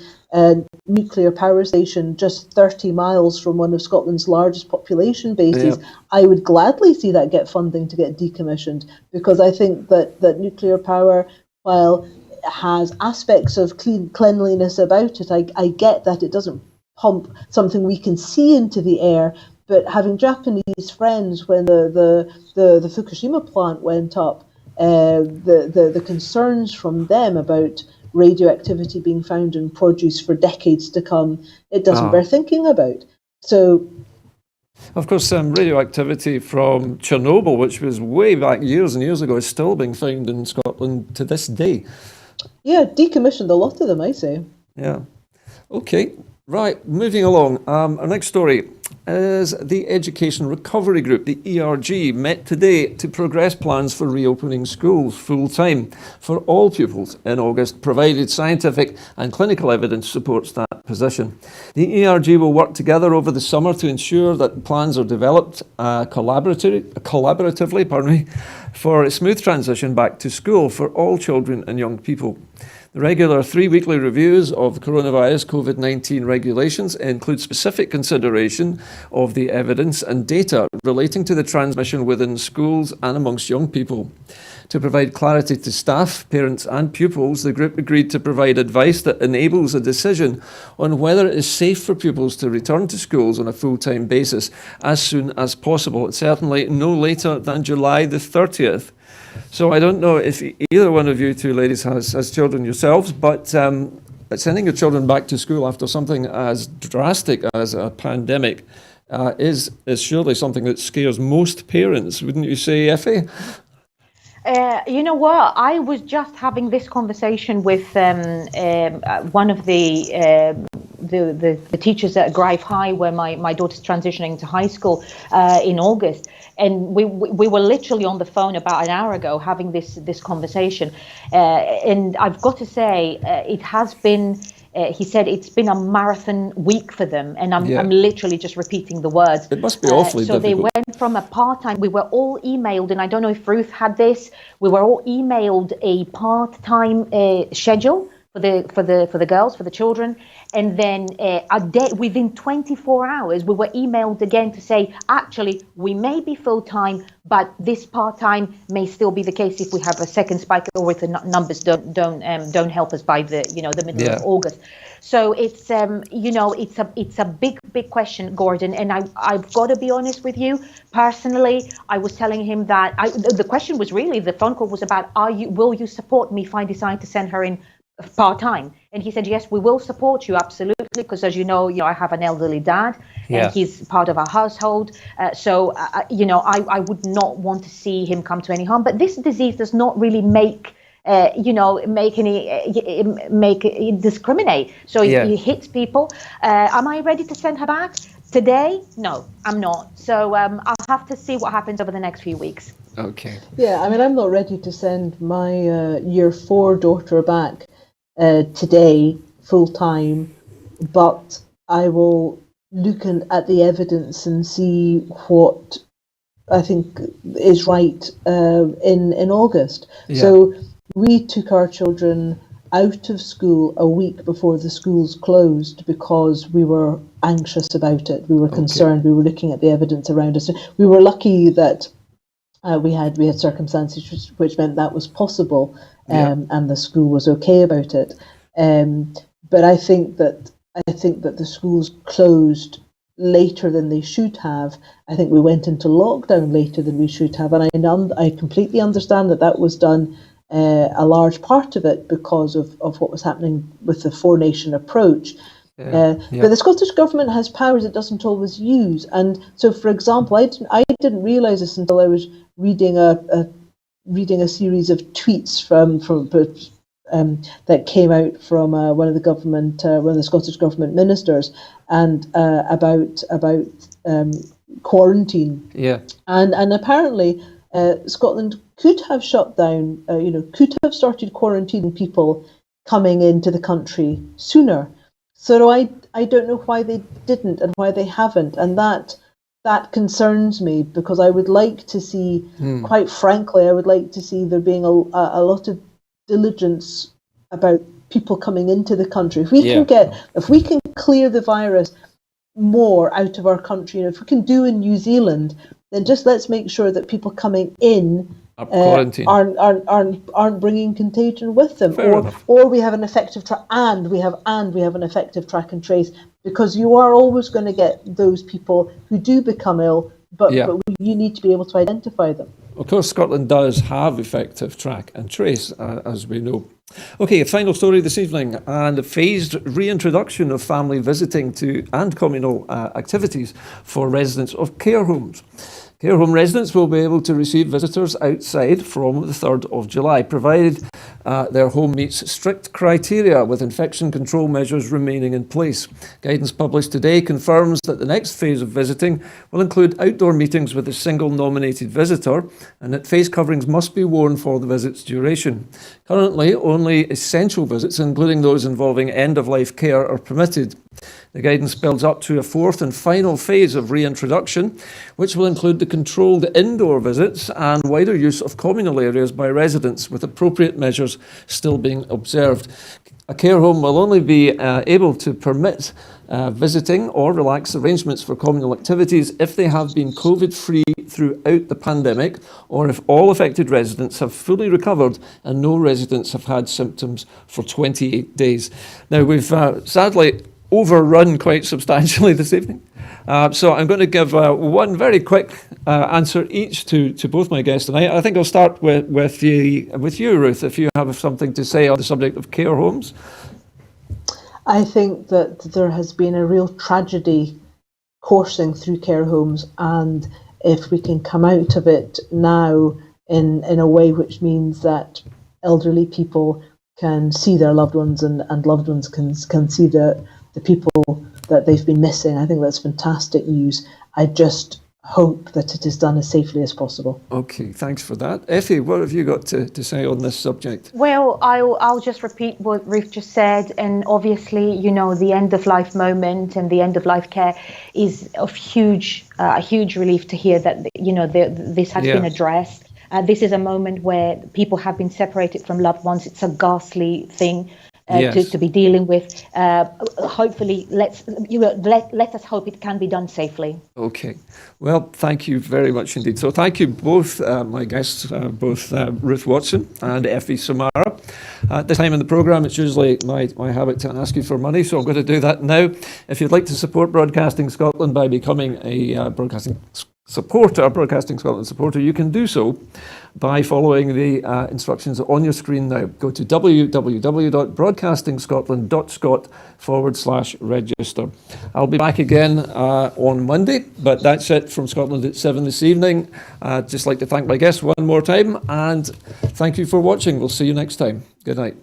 nuclear power station just 30 miles from one of Scotland's largest population bases. Yeah. I would gladly see that get funding to get decommissioned, because I think that nuclear power, while it has aspects of cleanliness about it, I get that it doesn't pump something we can see into the air. But having Japanese friends, when the Fukushima plant went up, the concerns from them about radioactivity being found in produce for decades to come, it doesn't bear thinking about. So, of course, radioactivity from Chernobyl, which was way back years and years ago, is still being found in Scotland to this day. Yeah, decommissioned a lot of them, I say. Yeah. Okay. Right, moving along. Our next story is the Education Recovery Group, the ERG, met today to progress plans for reopening schools full-time for all pupils in August, provided scientific and clinical evidence supports that position. The ERG will work together over the summer to ensure that plans are developed collaboratively for a smooth transition back to school for all children and young people. The regular 3-weekly reviews of coronavirus COVID-19 regulations include specific consideration of the evidence and data relating to the transmission within schools and amongst young people. To provide clarity to staff, parents and pupils, the group agreed to provide advice that enables a decision on whether it is safe for pupils to return to schools on a full-time basis as soon as possible, certainly no later than July the 30th. So I don't know if either one of you two ladies has children yourselves, but sending your children back to school after something as drastic as a pandemic is surely something that scares most parents, wouldn't you say, Effie? You know what? I was just having this conversation with one of the teachers at Grive High, where my daughter's transitioning to high school in August. And we were literally on the phone about an hour ago having this conversation. And I've got to say, it has been, he said it's been a marathon week for them. And I'm literally just repeating the words. It must be awfully difficult. So they went from a part-time, we were all emailed, and I don't know if Ruth had this, we were all emailed a part-time schedule for the girls, for the children. And then a day, within 24 hours, we were emailed again to say, actually, we may be full-time, but this part-time may still be the case if we have a second spike or if the numbers don't help us by the middle of August. So it's it's a big question, Gordon. And I've got to be honest with you. Personally, I was telling him that the question was really, the phone call was about, will you support me if I decide to send her in part-time? And he said, yes, we will support you, absolutely, because as you know, I have an elderly dad and he's part of our household. So I would not want to see him come to any harm. But this disease does not really make make it discriminate. So he hits people. Am I ready to send her back today? No, I'm not. So I'll have to see what happens over the next few weeks. Okay. Yeah, I mean, I'm not ready to send my year 4 daughter back today full time, but I will look at the evidence and see what I think is right in August. Yeah. So we took our children out of school a week before the schools closed because we were anxious about it. We were concerned. We were looking at the evidence around us. We were lucky that we had circumstances which meant that was possible, and the school was okay about it. But I think that the schools closed later than they should have. I think we went into lockdown later than we should have, and I completely understand that was done. A large part of it because of what was happening with the 4-nation approach. But the Scottish Government has powers it doesn't always use. And so, for example, I didn't realise this until I was reading a series of tweets from that came out from one of the Scottish Government ministers, and about quarantine. Yeah. And apparently Scotland could have shut down, could have started quarantining people coming into the country sooner. So I don't know why they didn't and why they haven't, and that concerns me, because I would like to see, quite frankly, I would like to see there being a lot of diligence about people coming into the country. If we can clear the virus more out of our country, and if we can do in New Zealand, then just let's make sure that people coming in aren't bringing contagion with them, or we have an effective track and trace, because you are always going to get those people who do become ill, but you need to be able to identify them. Of course, Scotland does have effective track and trace, as we know. Okay, a final story this evening, and a phased reintroduction of family visiting and communal activities for residents of care homes. Care home residents will be able to receive visitors outside from the 3rd of July, provided their home meets strict criteria with infection control measures remaining in place. Guidance published today confirms that the next phase of visiting will include outdoor meetings with a single nominated visitor, and that face coverings must be worn for the visit's duration. Currently, only essential visits, including those involving end-of-life care, are permitted. The guidance builds up to a 4th and final phase of reintroduction, which will include the controlled indoor visits and wider use of communal areas by residents, with appropriate measures still being observed. A care home will only be able to permit visiting or relax arrangements for communal activities if they have been COVID-free throughout the pandemic, or if all affected residents have fully recovered and no residents have had symptoms for 28 days. Now, we've sadly overrun quite substantially this evening. So I'm going to give one very quick answer each to both my guests tonight. I think I'll start with you, Ruth, if you have something to say on the subject of care homes. I think that there has been a real tragedy coursing through care homes, and if we can come out of it now in a way which means that elderly people can see their loved ones and loved ones can see the people that they've been missing, I think that's fantastic news. I just hope that it is done as safely as possible. Okay, thanks for that. Effie, what have you got to say on this subject? Well, I'll just repeat what Ruth just said, and obviously, the end-of-life moment and the end-of-life care is of huge relief to hear that, this has been addressed. This is a moment where people have been separated from loved ones. It's a ghastly thing. To be dealing with. Hopefully, let us hope it can be done safely. Okay. Well, thank you very much indeed. So thank you both, my guests, both Ruth Watson and Effie Samara. At this time in the programme, it's usually my habit to ask you for money, so I'm going to do that now. If you'd like to support Broadcasting Scotland by becoming a Broadcasting supporter, Broadcasting Scotland supporter, you can do so by following the instructions on your screen now. Go to www.broadcastingscotland.scot/register. I'll be back again on Monday, but that's it from Scotland at 7 this evening. I'd just like to thank my guests one more time, and thank you for watching. We'll see you next time. Good night.